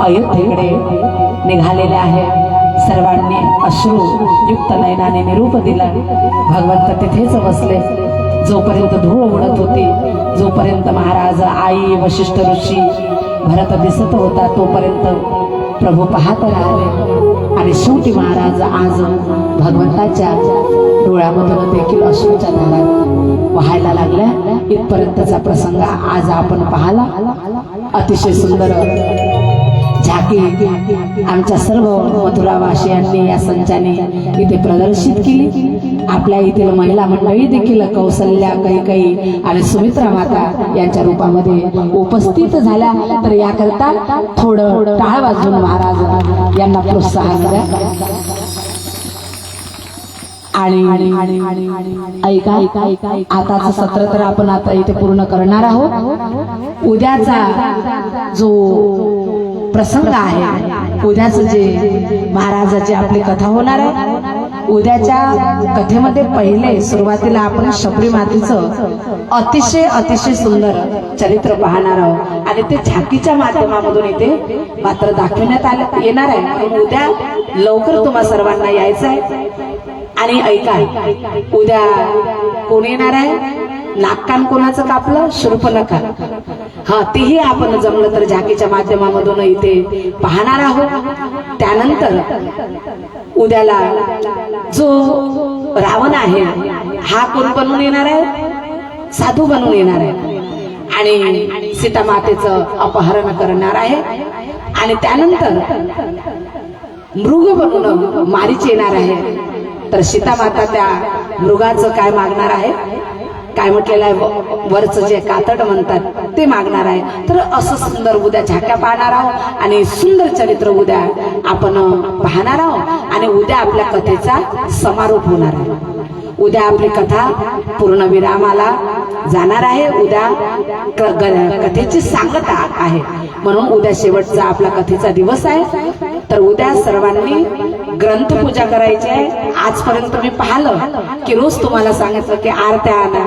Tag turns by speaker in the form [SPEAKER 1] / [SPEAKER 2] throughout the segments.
[SPEAKER 1] अयोध्येकडे निघालेले आहे। सर्वांनी अश्रू युक्त नयनाने निरूप दिला। भगवंत तिथेच बसले। जोपर्यंत धूळ उडत होती, जोपर्यंत महाराज, आई, वशिष्ठ ऋषी, भरत दिसत होता, तोपर्यंत प्रभू पाहत राहिले। आणि शेवटी महाराज आज भगवंताच्या डोळ्यामधून देखील अश्रूच्या धारा वाहायला लागल्या। इथपर्यंतचा प्रसंग आज आपण पाहला। अतिशय सुंदर झाकी आमच्या सर्व मथुरावासियांनी या संचाने इथे प्रदर्शित केली। आपल्या इथे महिला मंडळी देखील कौसल्या, कैकेयी आणि सुमित्रा माता यांच्या रूपामध्ये उपस्थित झाल्या। तर याकरता थोडं टाळ वाजवून महाराज यांना प्रोत्साहन द्या। आणि ऐका, आताचं सत्र तर आपण आता इथे पूर्ण करणार आहोत। उद्याचा जो प्रसंग आहे, उद्याच जे महाराजाची आपली कथा होणार आहे, उद्याच्या कथेमध्ये पहिले सुरुवातीला आपण शबरी मातेचं अतिशय सुंदर चरित्र पाहणार आहोत। आणि ते झाकीच्या माध्यमामधून इथे मात्र दाखवण्यात येणार आहे। उद्या लवकर तुम्हा सर्वांना यायचं आहे। आणि ऐका, उद्या कोण येणार आहे? नागकान कोणाचं कापलं? शूर्पणखा। हा, तेही आपण जमलं तर झाकीच्या माध्यमामधून इथे पाहणार आहोत। त्यानंतर उद्याला जो रावण आहे हा कोण बनून येणार आहे? साधू बनून येणार आहे आणि सीता मातेचं अपहरण करणार आहे। आणि त्यानंतर मृग बनून मारीच येणार आहे। तर सीता माता त्या मृगाचं काय मागणार आहे? काय म्हटलेलं आहे? वरचं जे कातड म्हणतात ते मागणार आहे। तर असं सुंदर उद्या झाक्या पाहणार आहोत आणि सुंदर चरित्र उद्या आपण पाहणार आहोत। आणि उद्या आपल्या कथेचा समारोप होणार आहे। उद्या आपली कथा पूर्ण विरामाला जाणार आहे। उद्या कथेची सांगता आहे, म्हणून उद्या शेवटचा आपला कथेचा दिवस आहे। तर उद्या सर्वांनी ग्रंथपूजा करायची आहे। आजपर्यंत मी पाहिलं की रोज तुम्हाला सांगितलं की आरत्या आणा।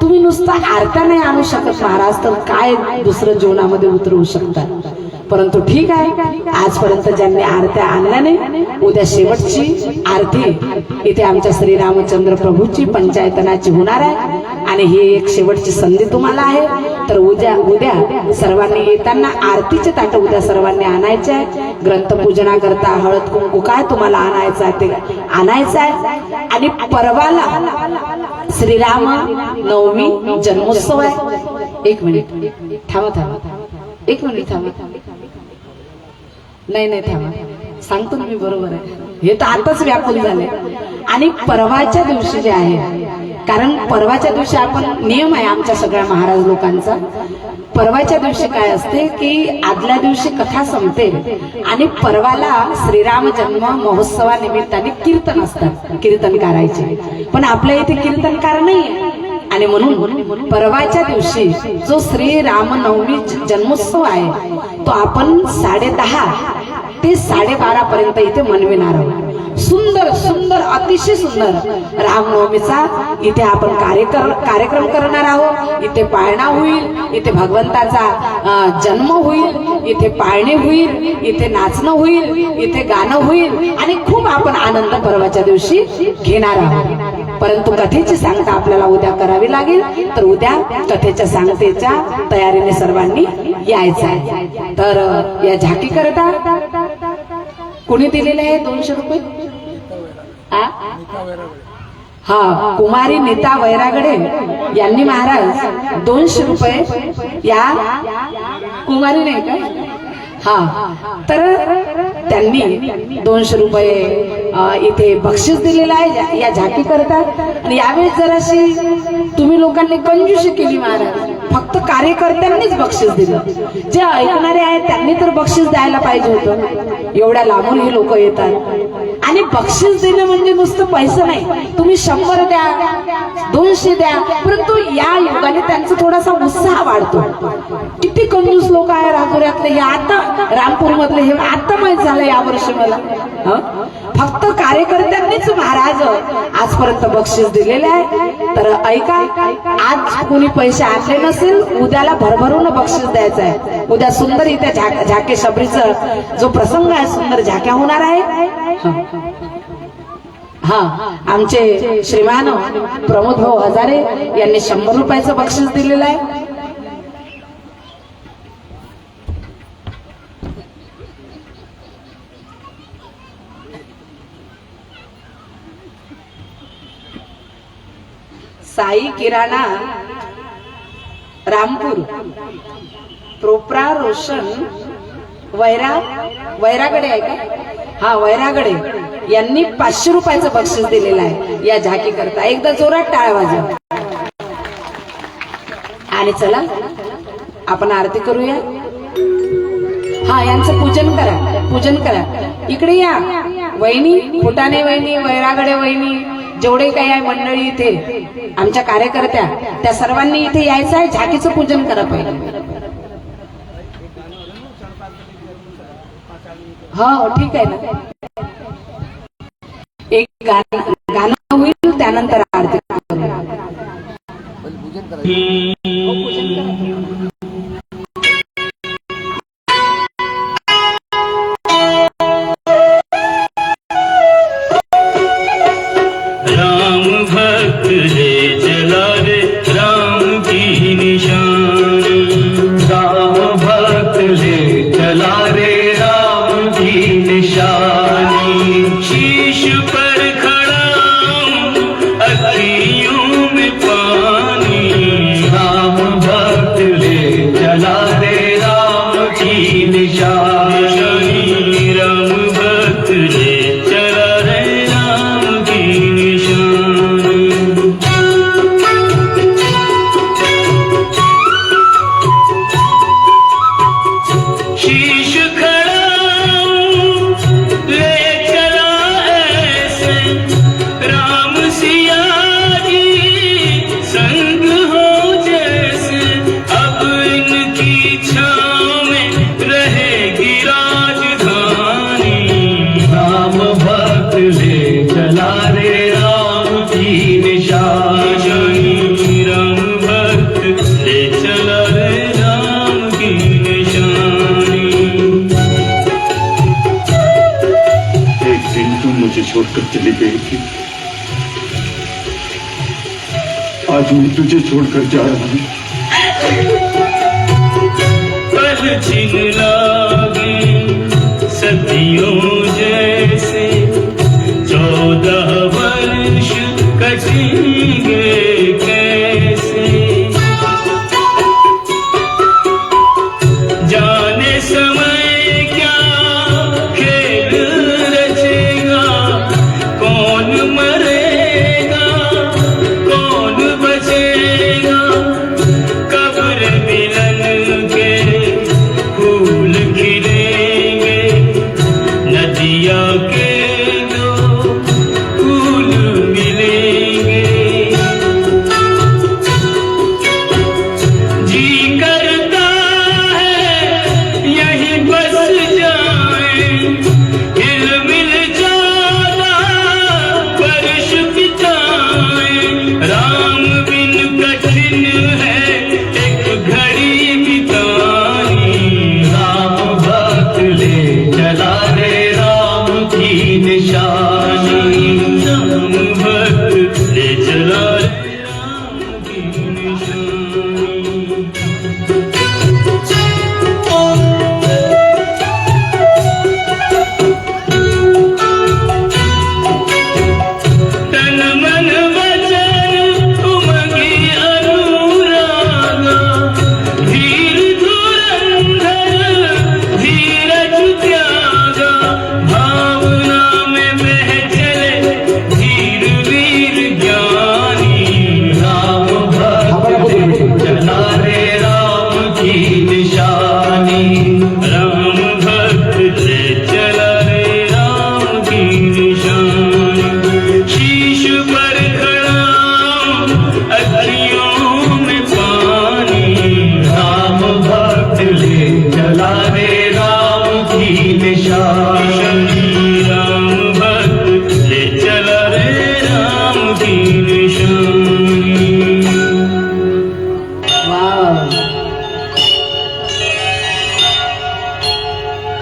[SPEAKER 1] तुम्ही नुसता आरत्या नाही आणू शकत महाराज, तर काय दुसरं जीवनामध्ये उतरवू शकतात? परंतु ठीक आहे, आजपर्यंत ज्यांनी आरत्या आणल्या नाही, उद्या शेवटची आरती इथे आमच्या श्री रामचंद्र प्रभूची पंचायतनाची होणार आहे। आणि ही एक शेवटची संधी तुम्हाला आहे। तर उद्या सर्वांनी येताना आरतीचे ताट उद्या सर्वांनी आणायचे आहे। ग्रंथपूजना करता हळद कुंकू काय तुम्हाला आणायचं आहे ते आणायचं आहे। आणि परवाला श्रीराम नवमी जन्मोत्सव आहे। एक मिनिट थांबा, एक मिनिट थांबा। नाही थांबा, सांगतो ना मी, बरोबर आहे। हे तर आताच व्याकुल झाले। आणि परवाच्या दिवशी जे आहे, कारण परवाच्या दिवशी आपण नियम आहे आमच्या सगळ्या महाराज लोकांचा, परवाच्या दिवशी काय असते की आदल्या दिवशी कथा संपते आणि परवाला श्रीराम जन्म महोत्सवानिमित्ताने कीर्तन असतात, कीर्तन करायचे। पण आपल्या इथे कीर्तनकार नाही। आणि म्हणून परवाच्या दिवशी जो श्री रामनवमी जन्मोत्सव आहे तो आपण 10:30 ते 12:30 पर्यंत इथे मनविणार आहोत। सुंदर अतिशय सुंदर रामनवमीचा इथे आपण कार्यक्रम करणार आहोत। इथे पाळणा होईल, इथे भगवंताचा जन्म होईल, इथे पाळणे होईल, इथे नाचणं होईल, इथे गाणं होईल आणि खूप आपण आनंद परवाच्या दिवशी घेणार आहोत। परंतु कथेची सांगता आपल्याला उद्या करावी लागेल। तर उद्या कथेच्या सांगतेच्या तयारीने सर्वांनी यायचं आहे। तर या झाकी करता कोणी दिलेले आहे 200 रुपये? हा, कुमारी नीता वैरागडे यांनी महाराज 200 रुपये या कुमारी नाही का? हा, तर त्यांनी 200 रुपये इथे बक्षीस दिलेलं आहे या झाकी करतात। आणि यावेळेस जराशी तुम्ही लोकांनी कंजूसी केली महाराज, फक्त कार्यकर्त्यांनीच बक्षीस दिलं। जे ऐकणारे आहेत त्यांनी तर बक्षीस द्यायला पाहिजे होतं। एवढ्या लांबून हे लोक येतात आणि बक्षीस देणं म्हणजे नुसतं पैसे नाही, तुम्ही 100 द्या, 200 द्या, परंतु या युगाने त्यांचा थोडासा उत्साह वाढतो। किती कंजूस लोक आहे राजुऱ्यातले, हे आता रामपूर मधले, हे आता माहित झालं यावर्षी मला। फक्त कार्यकर्त्यांनीच महाराज आजपर्यंत बक्षीस दिलेले आहे. तर ऐका, आज कोणी पैसे आणले नसेल, उद्याला भरभरून बक्षीस द्यायचं आहे. उद्या सुंदर इथे झाके शबरीचं जो प्रसंग आहे, सुंदर झाक्या होणार आहे. हा, आमचे श्रीमान प्रमोद भाऊ हजारे यांनी 100 रुपयाचं बक्षीस दिलेलं आहे. साई किराणा रामपूर प्रोप्रा रोशन वैरागडे आहे का? हा, वैरागडे यांनी 500 रुपयाचं बक्षीस दिलेलं आहे या झाकी करता. एकदा जोरात टाळ्या वाजवा. आणि चला आपण आरती करूया. हा, यांचं पूजन करा. इकडे या वहिनी, फुटाणे वहिनी, वैरागडे वहिनी, जेवढे काही आहे मंडळी इथे आमच्या कार्यकर्त्या, त्या सर्वांनी इथे यायचं आहे. झाकीचं पूजन करा पहिले. हो, ठीक आहे ना. एक गाणं होईल, त्यानंतर आरती करूया.
[SPEAKER 2] छोड़कर चली गई थी, आज मैं तुझे छोड़कर जा रहा हूँ।
[SPEAKER 3] पल छिन लागे सदियों जैसे, 14 वर्ष कटेंगे कैसे, जाने समय क्या खेल रचेगा, कौन मरेगा कौन बचेगा, कब्र मिलन के फूल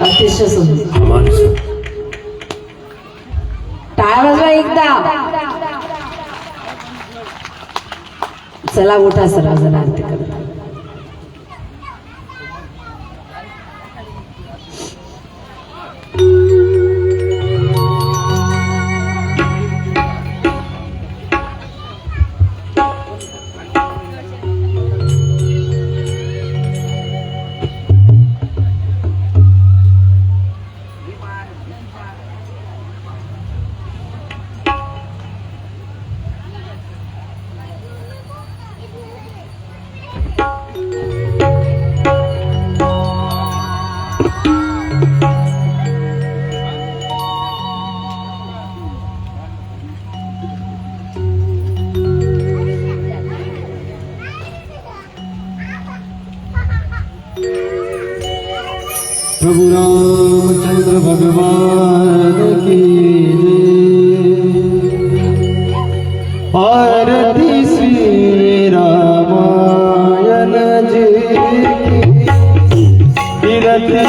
[SPEAKER 1] अतिशय सुंदर.
[SPEAKER 3] हमारे साथ
[SPEAKER 1] टाळ्या वाजवा एकदा. चला मोठा सर्वजण आरती करा.
[SPEAKER 2] प्रभु रामचंद्र भगवान की जय। आरती श्री रामायण जी की। कीर्ति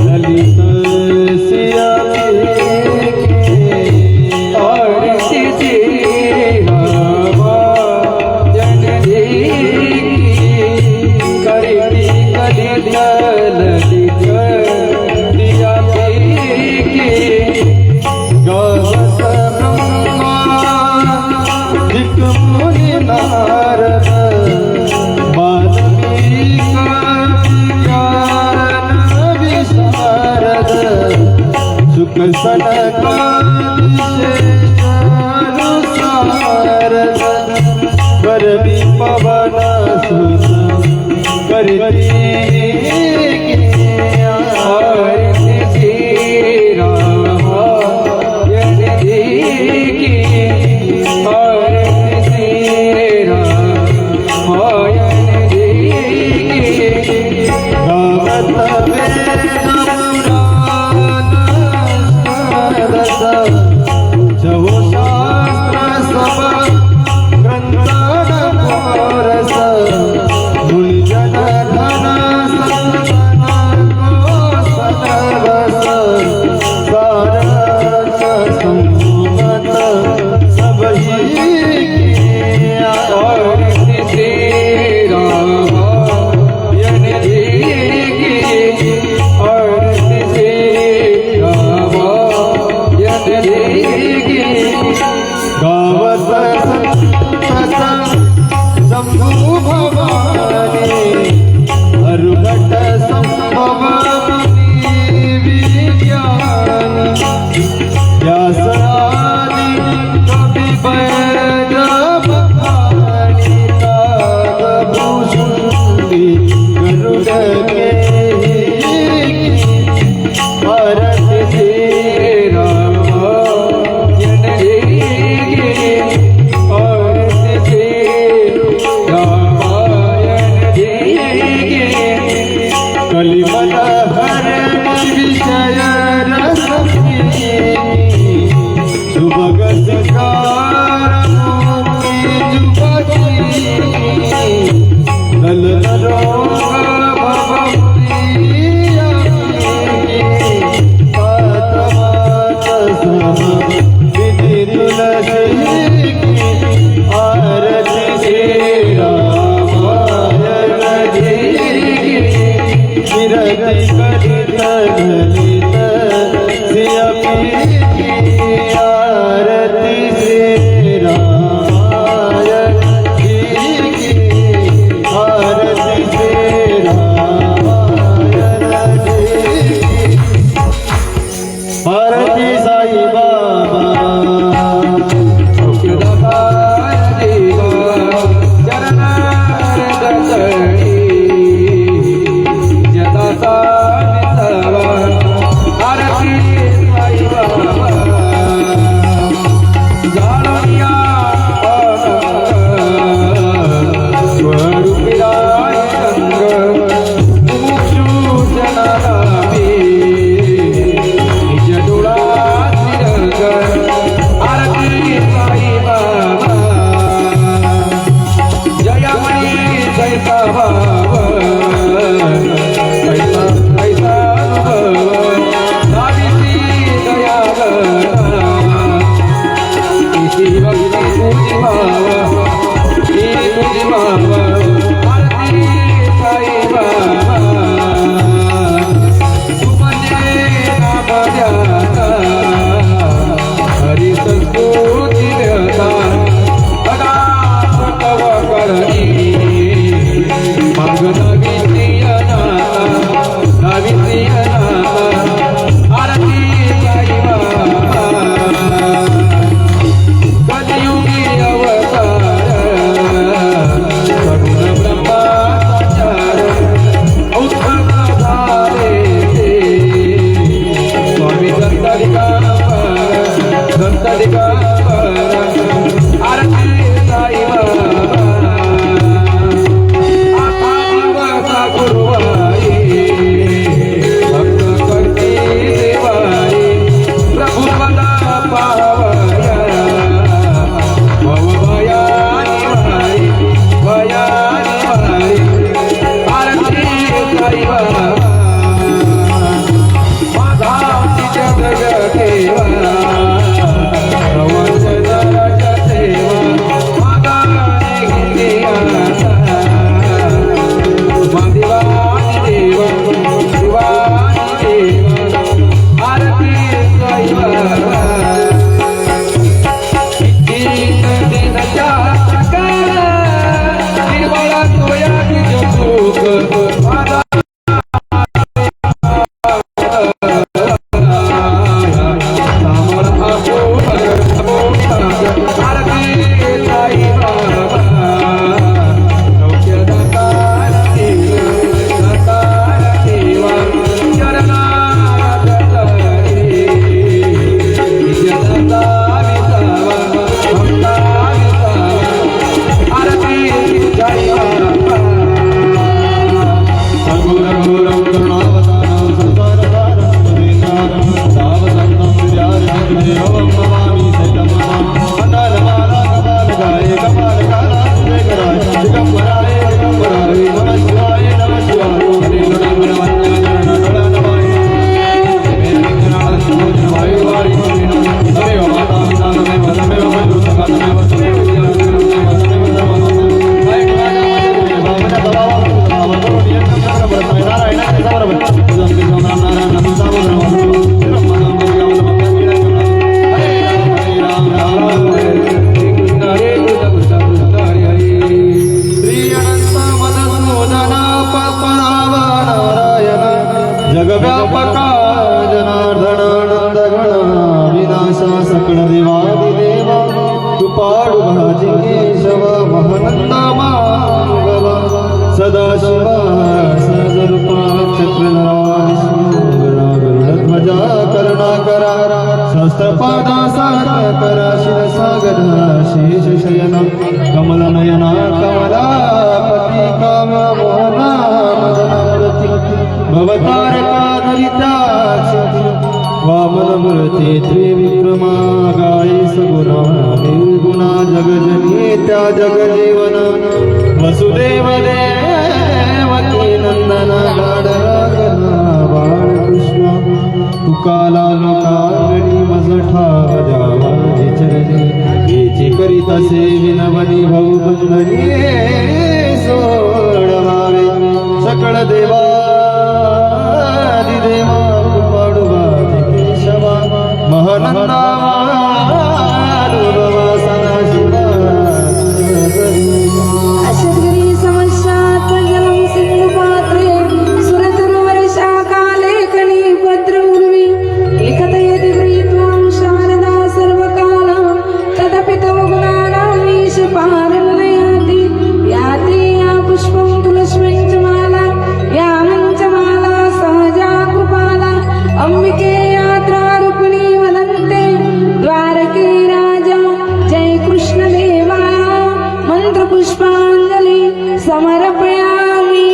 [SPEAKER 2] ललित सिया की। आरती श्री रामायण जी की। करती ललित दिया की। गवत ब्रह्मा धिक मुनि नारद वाल्मीकि ज्ञान विशारद सुख सनकादिक सारद करवी पवन सुत करती आरती श्री रामायण जी की। आरती श्री रामायण जी की। गावत वेद पुराण सरस जहो शास्त्र सब ग्रंथान कोरस। गुणजन धन सत्सन को सतवस। सारस संगत सबही किया। आरती श्री रामायण जी की। आरती श्री रामायण जी की। गावत शंभु भवानी हरुघट संभव विज्ञानी। व्यास आदि कवि वैद बखानी। नागभूषुंडी गरुड़ के आरती श्री रामायण जी की। आरती श्री रामायण जी की। कलिमल हर विषय रस सुभग सिंगार मुक्ति जुबकी। नल नरोग भव प्रिया पातवात सम विधि तुलसी की। आरती श्री रामायण जी की। कीर्ति कलित ललित सिया की। आरती श्री रामायण जी की। आरती श्री रामायण जी की। आरती साई बाबा
[SPEAKER 3] आरती साई बाबा
[SPEAKER 4] जगव्यापका जनार्दन नंदगण विनाशा सकळ देवादि देवा कृपाळु भाजी केशव महानंदा माधव सदाशिवा सहजरूपा चक्रधरा ध्वजा करुणाकरा सहस्रपादा सागरा शिरसागरा शेष शयना कमलनयना कमलापति काम मोहना मदनमूर्ति भवतारका दरिद्राक्षति वामनमूर्ति त्रिविक्रमा गाये सगुणा निर्गुणा जगजनित्या जगजीवन वसुदेव देवकी नंदन गाढरागना बाळकृष्ण तुकाला लोकांगणी मजठा बजावा चरणी येची करीतसे विनवनी भाऊ बंधनी सोडवावे सकळ देवा देवा कृपाळुवा केशवा महानंदा माधवा सदाशिवा
[SPEAKER 1] अशद्गिरी समस्यात् जलं सिन्धुपात्रे सुरतरुवर्षा काले कली भद्रऊर्वी लिखतयति प्रीत्वां शारदा सर्वकालं तदपि तव गुणानां ईशपारनयाति याति या पुष्पं तुलस्मिं च माला या मञ्चमाला सहजा कृपाला अंबिके यात्रा रुक्मिणी वदन्ते द्वारके राजा जय कृष्ण देवा मंत्रपुष्पांजलि समर्पयामि।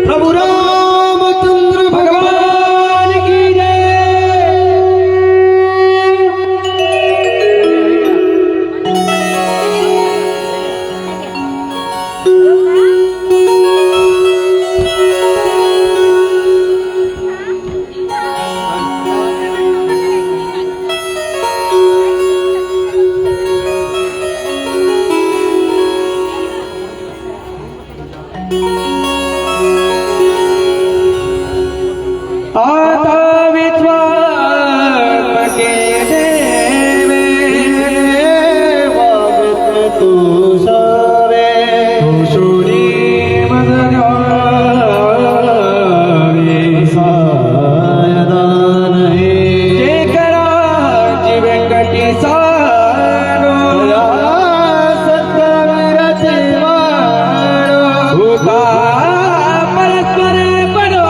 [SPEAKER 4] प्रभु रामचंद्र भगवान की जय। आता विद्वात्मके देवे वागत तुषारे तुषुरी मदगावे सायदान हे जे करा जीवकटी सानो या सत्कविरचे वारो भूता परस्पर पडो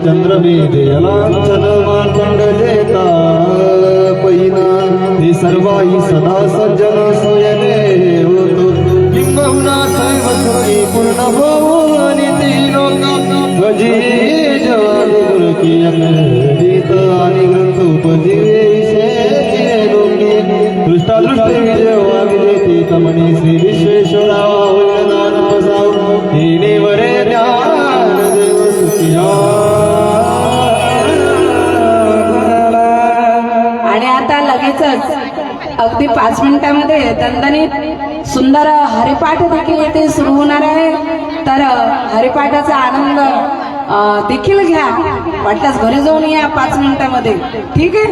[SPEAKER 4] चंद्रमेदलांचन मार्तंड जेता पैना हे सर्वाई सदा सज्जन सोयने होतो किंबहुना सर्व सुखी पूर्ण भवनी ती लोक भजी जवानी गुरकी अनंदित आणि ग्रंथ उपजीवे विशेषे लोके दृष्टादृष्टी विजयवा विजेती तमनी श्री विश्वेश्वरावा वैदान पसाव हिने वरे ज्ञान देव सुखिया।
[SPEAKER 1] आणि आता लगेचच अगदी 5 मिनिटांमध्ये दणदणीत सुंदर हरिपाठ देखील येथे सुरू होणार आहे। तर हरिपाठाचा आनंद देखील घ्या, वाटल्यास घरी जाऊन या 5 मिनिटांमध्ये, ठीक आहे।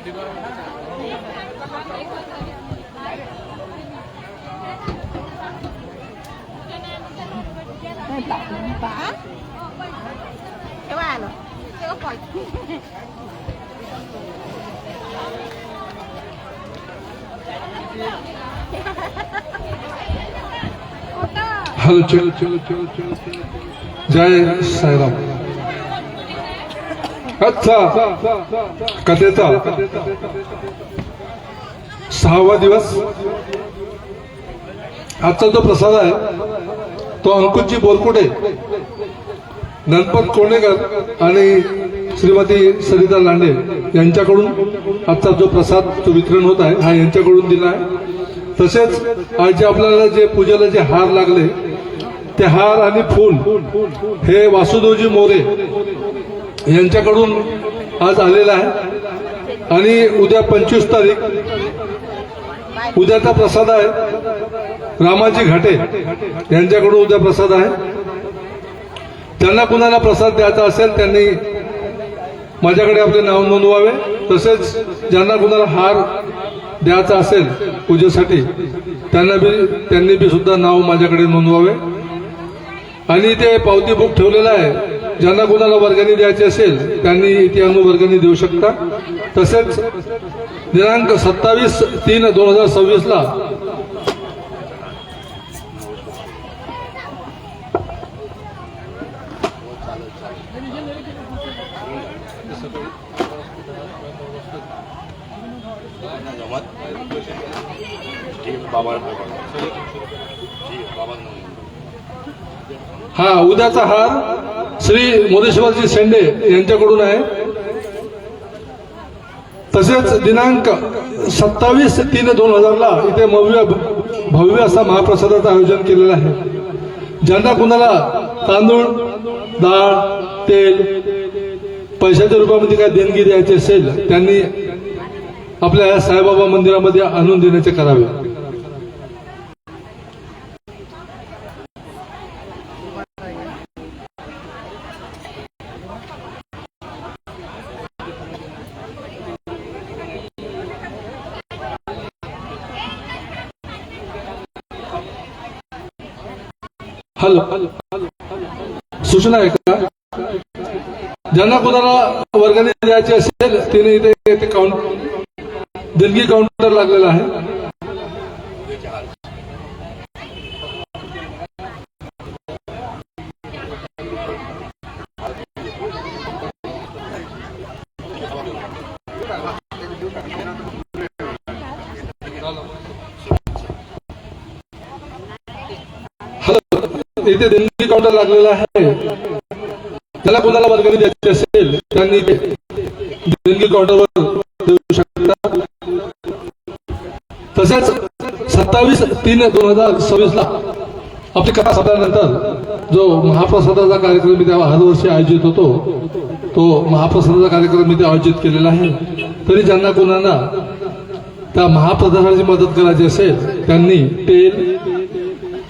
[SPEAKER 5] हॅलो चल जय साईराम. अच्छा कथेचा 6वा दिवस. आजचा जो प्रसाद आहे तो अंकुशजी बोरकुटे, गणपत कोणेकर आणि श्रीमती सरिता लांडे यांच्याकडून आजचा जो प्रसाद जो वितरण होत आहे हा यांच्याकडून दिला आहे. तसेच आज जे आपल्याला जे पूजेला जे हार लागले ते हार आणि फूल हे वासुदेवजी मोरे यांच्याकडून आज आलेलं आहे. आणि उद्या 25 तारीख उद्याचा प्रसाद आहे रामाजी घाटे यांच्याकडून उद्या प्रसाद आहे. ज्यांना कुणाला प्रसाद द्यायचा असेल त्यांनी माझ्याकडे आपले नाव नोंदवावे. तसेच ज्यांना कुणाला हार द्यायचा असेल पूजेसाठी त्यांनी बी सुद्धा नाव माझ्याकडे नोंदवावे. आणि इथे पावती बुक ठेवलेला आहे. ज्यांना कुणाला वर्गणी द्यायची असेल त्यांनी इथे आणून वर्गणी देऊ शकता. तसेच दिनांक 27/3/2026 ला हा उद्याचा हार श्री मोरेश्वरजी शेंडे यांच्याकडून आहे. तसेच दिनांक 27/3/2000 ला इथे भव्य असा महाप्रसादाचं आयोजन केलेलं आहे. ज्यांना कुणाला तांदूळ, डाळ, तेल, पैशाच्या रूपामध्ये काय देणगी द्यायची असेल त्यांनी आपल्या या साईबाबा मंदिरामध्ये आणून देण्याचे करावे. हॅलो सूचना आहे का? ज्यांना कोणाला वर्गणी द्यायची असेल तिने इथे देणगी काउंटर लागलेला आहे. इथे देणगी काउंटर लागलेला आहे. त्याला कोणाला वर्गणी द्यायची असेल त्यांनी देणगी काउंटरवर देऊ शकता. तसेच 27/3/2026 ला आपली कथा संपल्यानंतर जो महाप्रसादाचा कार्यक्रम इथे हरवर्षी आयोजित होतो तो महाप्रसादाचा कार्यक्रम इथे आयोजित केलेला आहे. तरी ज्यांना कोणाला त्या महाप्रसादाची मदत करायची असेल त्यांनी तेल,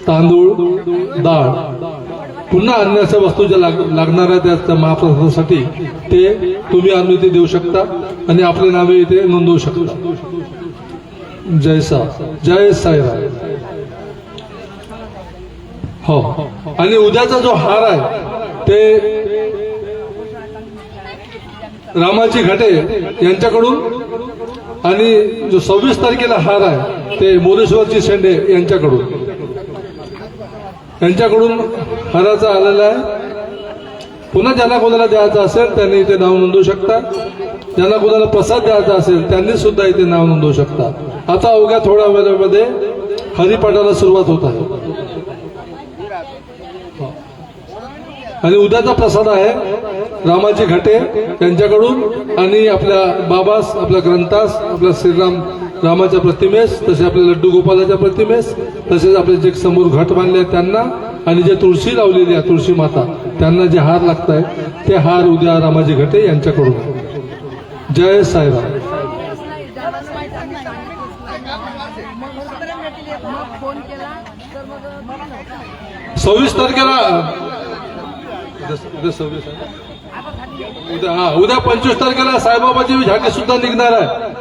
[SPEAKER 5] तांदूळ, डाळ, पुन्हा अन्य अशा वस्तू ज्या लागणार आहेत त्या महाप्रसादासाठी ते तुम्ही आणून इथे देऊ शकता आणि आपले नावे इथे नोंदवू शकता. जय साईराम. हो. आणि उद्याचा जो हार आहे ते रामाजी घाटे यांच्याकडून आणि जो 26 तारखेला हार आहे ते मोरेश्वरजी शेंडे यांच्याकडून हाराचा आलेला आहे. पुन्हा ज्यांना कोणाला द्यायचा असेल त्यांनी इथे नाव नोंदवू शकता. ज्यांना कोणाला प्रसाद द्यायचा असेल त्यांनी सुद्धा इथे नाव नोंदवू शकता. आता अवघ्या थोड्या वेळामध्ये हरिपाठाला सुरुवात होत आहे. आणि उद्याचा प्रसाद आहे रामाजी घाटे यांच्याकडून आणि आपल्या बाबास, आपल्या ग्रंथास, आपल्या श्रीराम रामाच्या प्रतिमेस, तसे आपल्या लड्डू गोपालाच्या प्रतिमेस, तसेच आपले जे समोर घट बांधले आहेत त्यांना आणि जे तुळशी लावलेली आहे तुळशी माता त्यांना जे हार लागत आहे ते हार उद्या रामाजी घाटे यांच्याकडून. जय साईराम. सव्वीस तारखेला उद्या 25 तारखेला साईबाबाची झाकी सुद्धा निघणार आहे.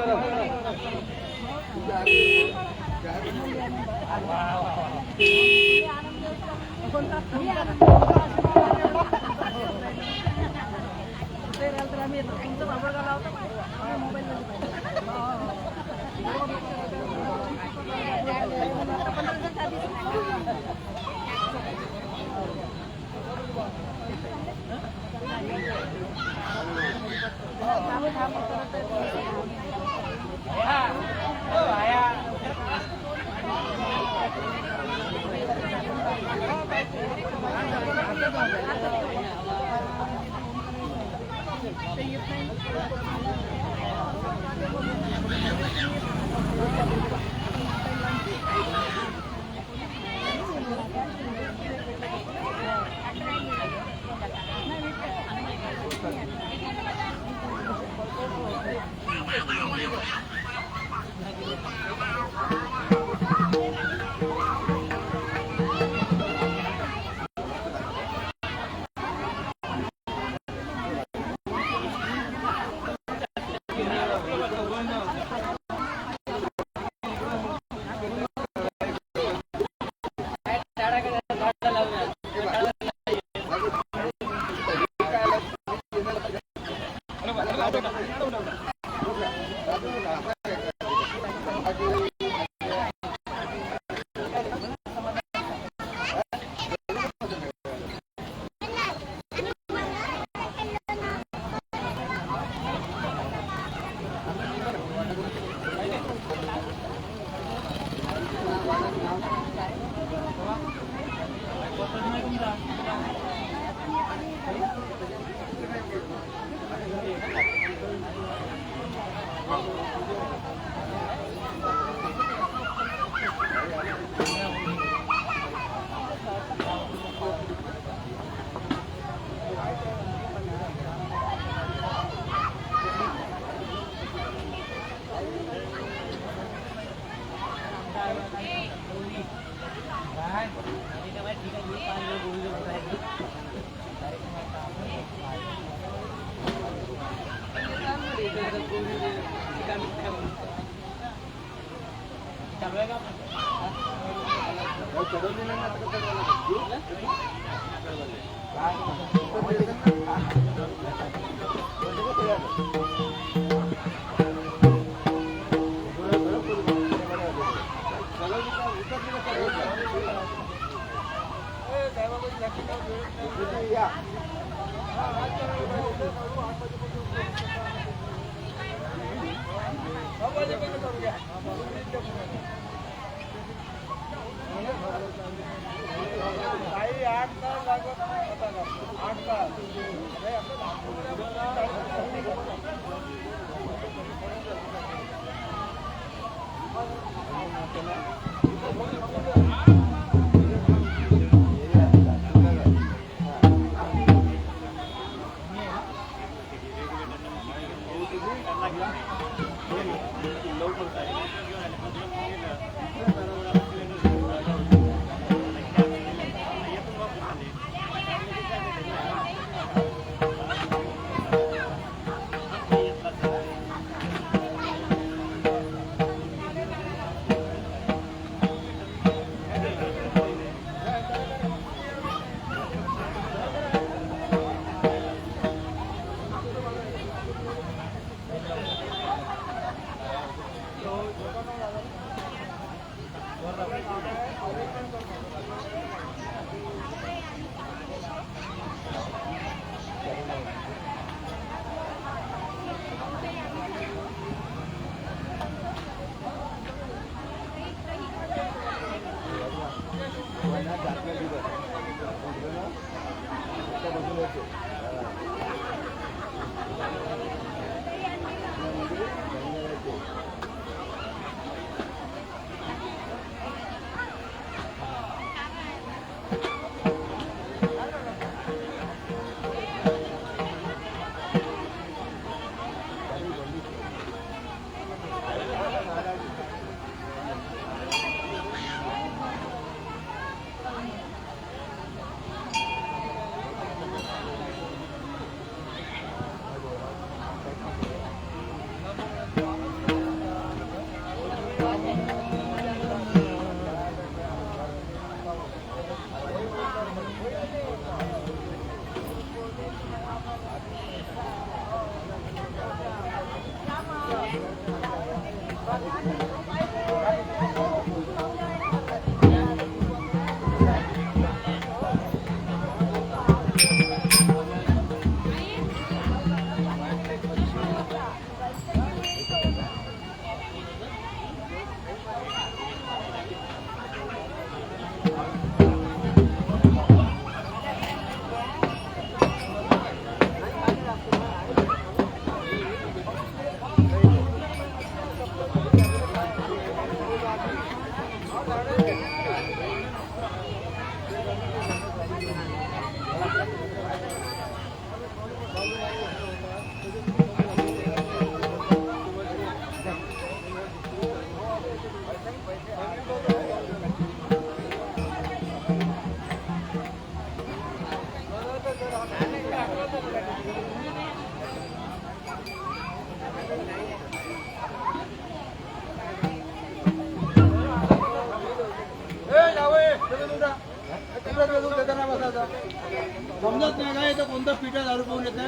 [SPEAKER 4] समजत नाही का इथं कोणतं पिठा दारू पाहून येत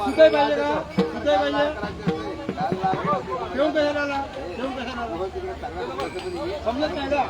[SPEAKER 4] सुटाय पाहिजे का सुटाय पाहिजे ठेवून कशाला ठेवून कशाला समजत नाही का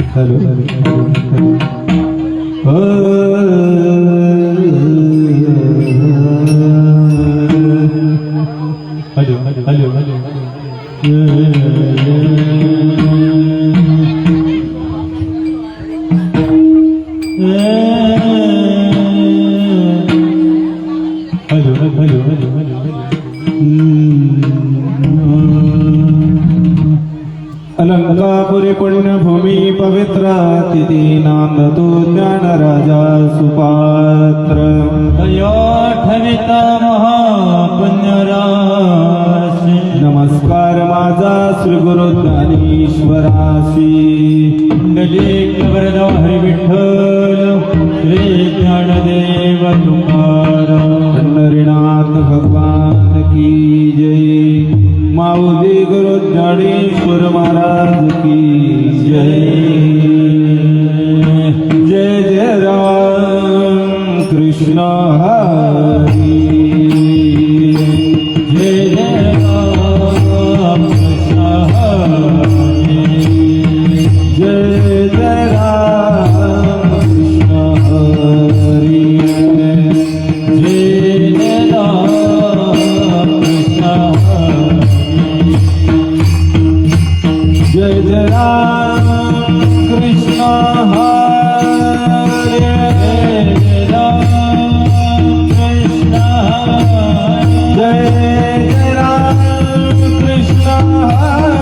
[SPEAKER 6] हेलो हेलो अलंकापुरी पुण्यभूमी पवित्र तिथी नांदतो ज्ञान राजा सुपात्र ठविता महापुण्यराशी नमस्कार माझा श्री गुरु ज्ञानेश्वराशी वरद हरी विठ्ठल श्री ज्ञानदेव तुकाराम हरिनाथ भगवान की जय माऊली गुरु ज्ञानेश्वर महाराज की जय जय जय राम कृष्ण हरी जय जय राम कृष्ण हरी जय जय राम कृष्ण हरे जय राम कृष्ण जय जय राम कृष्ण हरे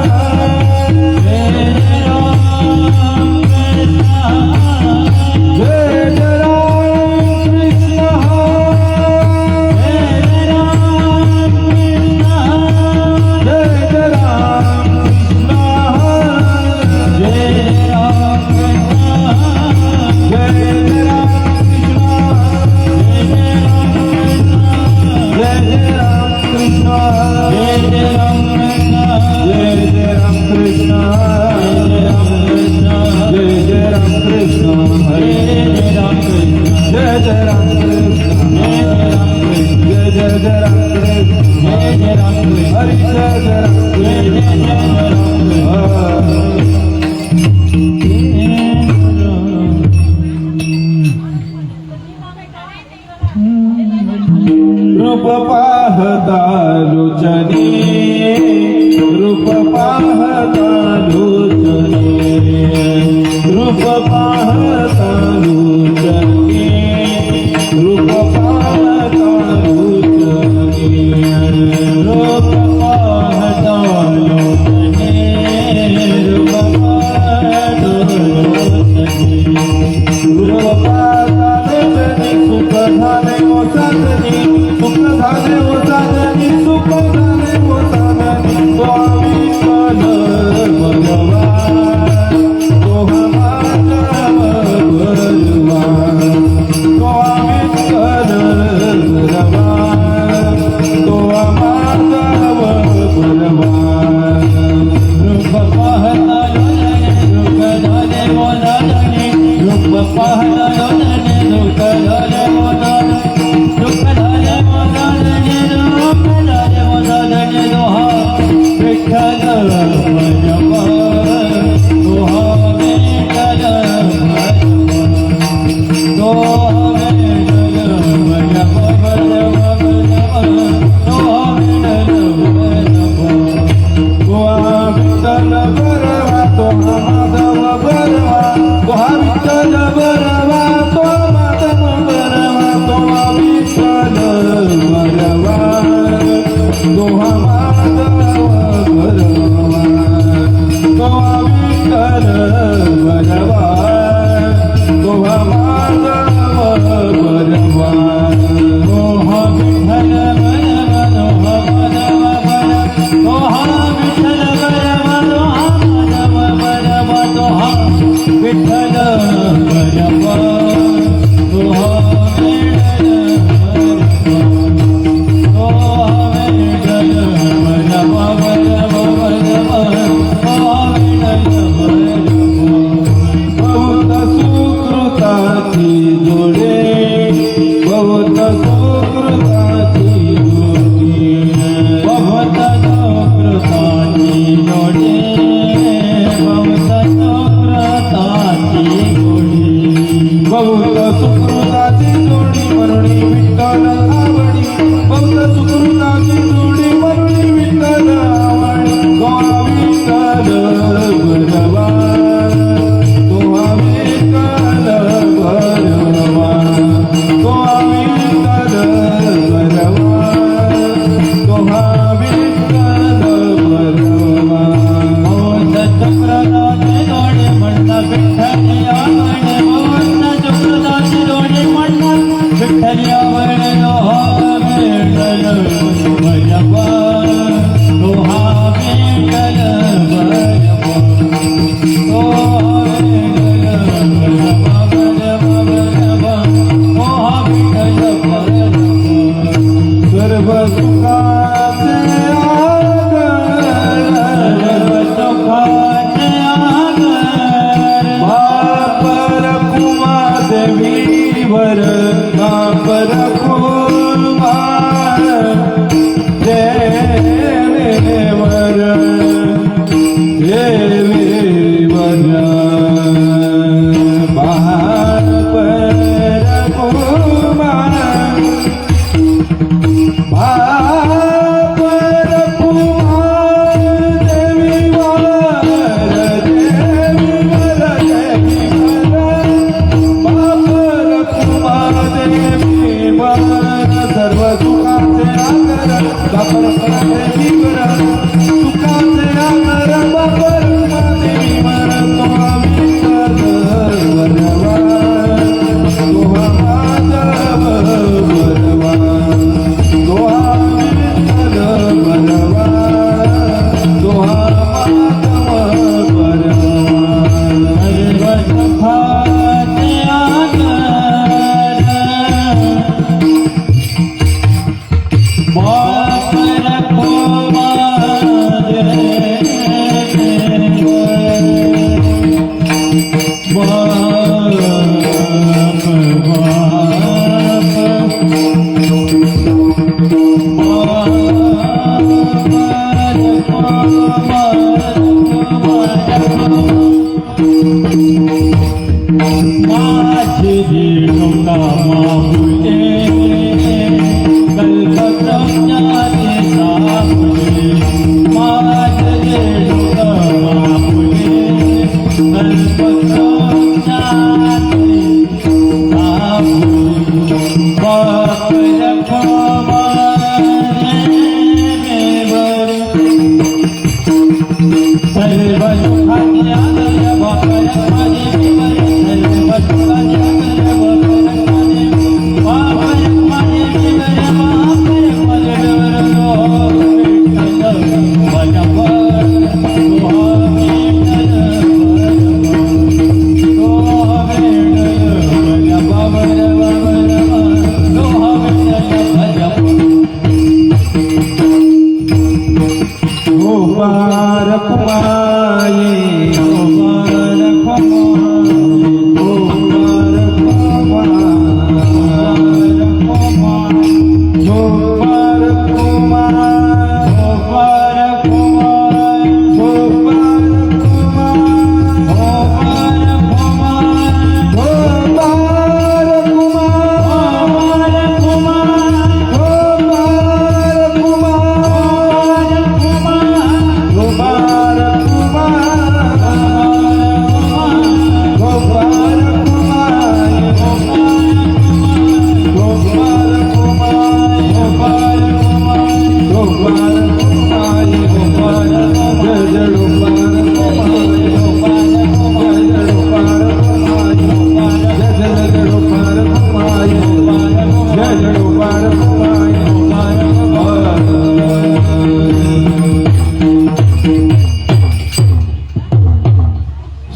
[SPEAKER 6] जय राम कृष्ण जय जय राम कृष्ण हरे जय राम कृष्ण जय जय राम रूप पाहता लोचने रूप पाहता लोचने रूप पाहता लोचने रूप पाहता लोचने रूप पाहता लोचने रूप पाहता लोचने रूप पाहता लोचने सुख झाले ओ साधने सुख झाले ओ साधने सुख झाले ओ साधने स्वामी भगवान तो हमारा माझे रेणुका माहुले कल्पतरुणाने साहुले माझे रेणुका माहुले कल्पतरुणाने साहुले बापल खमाने मेवर सर्व दुःखाच्या बापल खमाने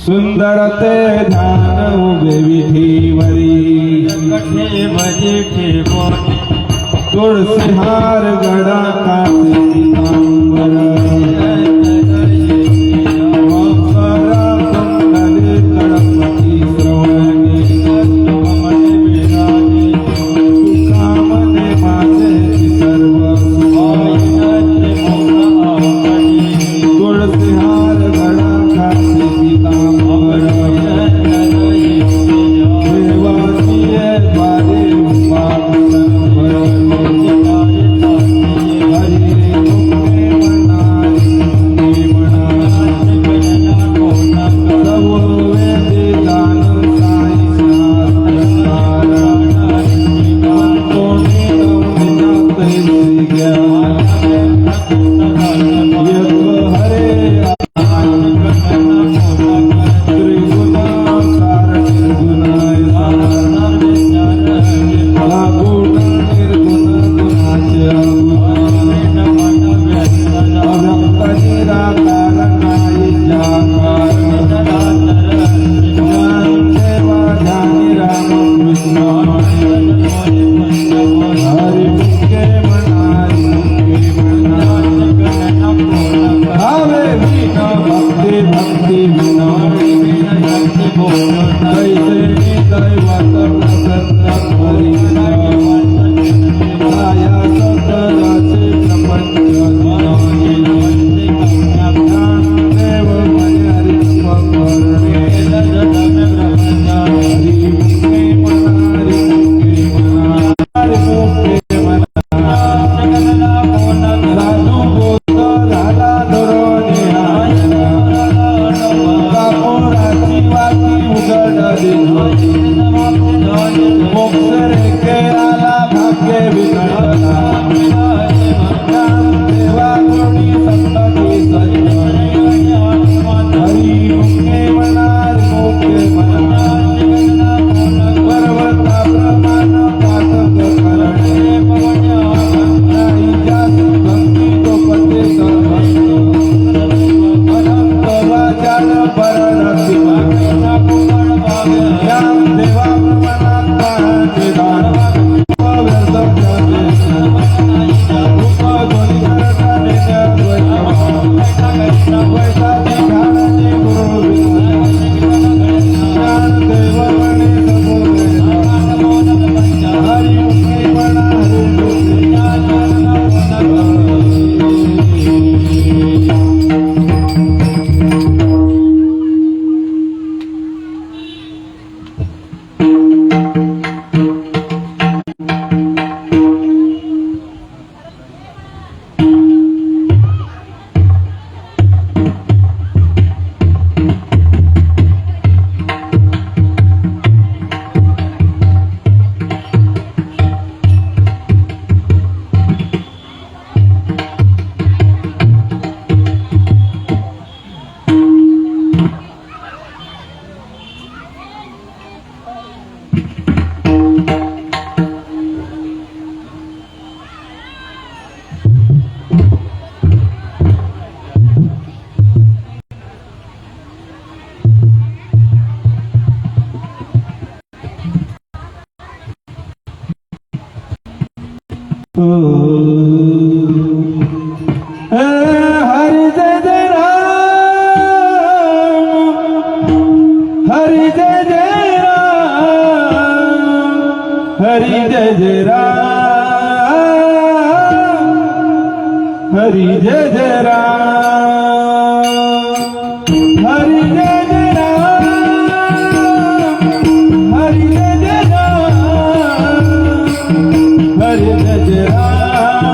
[SPEAKER 6] सुंदर ते ध्यान उभे विठीवरी कठे भजे ठेवण तुळसी हार गडा कासे पितांबर मकरा कुंडले गणपती श्रवणी मने विराजे तुकामने माझे सर्व तुळसी हार गडा कासे पितांबर देवाची हरि जय जय राम, हरि जय जय राम, हरि जय जय राम, हरि जय जय राम, हरि जय जय राम, हरि जय जय राम, हरि जय जय राम,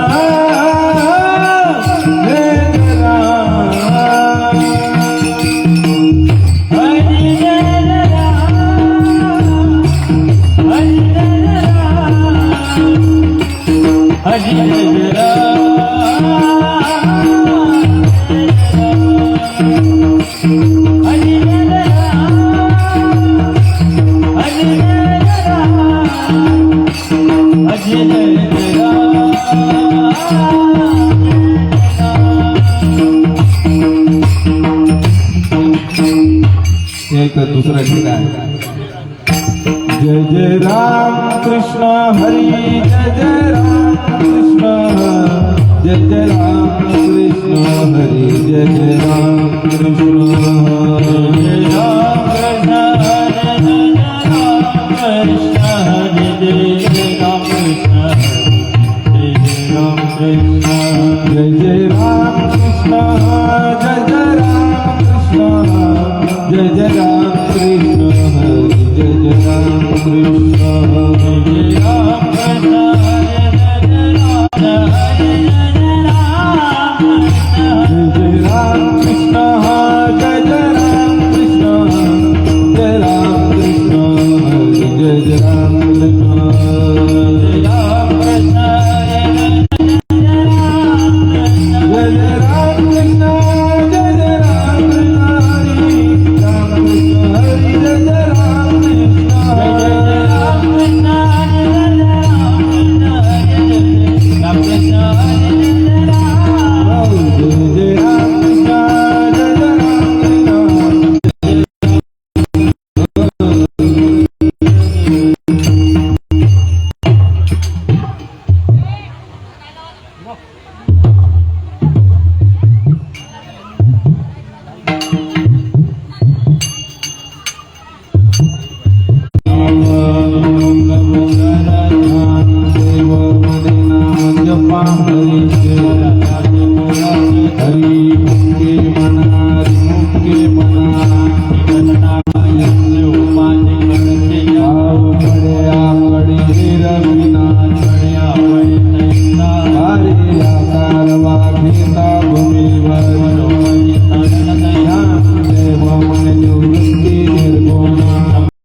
[SPEAKER 6] एक दुसरा ठिकाण जय जय राम कृष्ण हरी जय जय राम कृष्ण जय जय राम कृष्ण हरी जय जय राम कृष्ण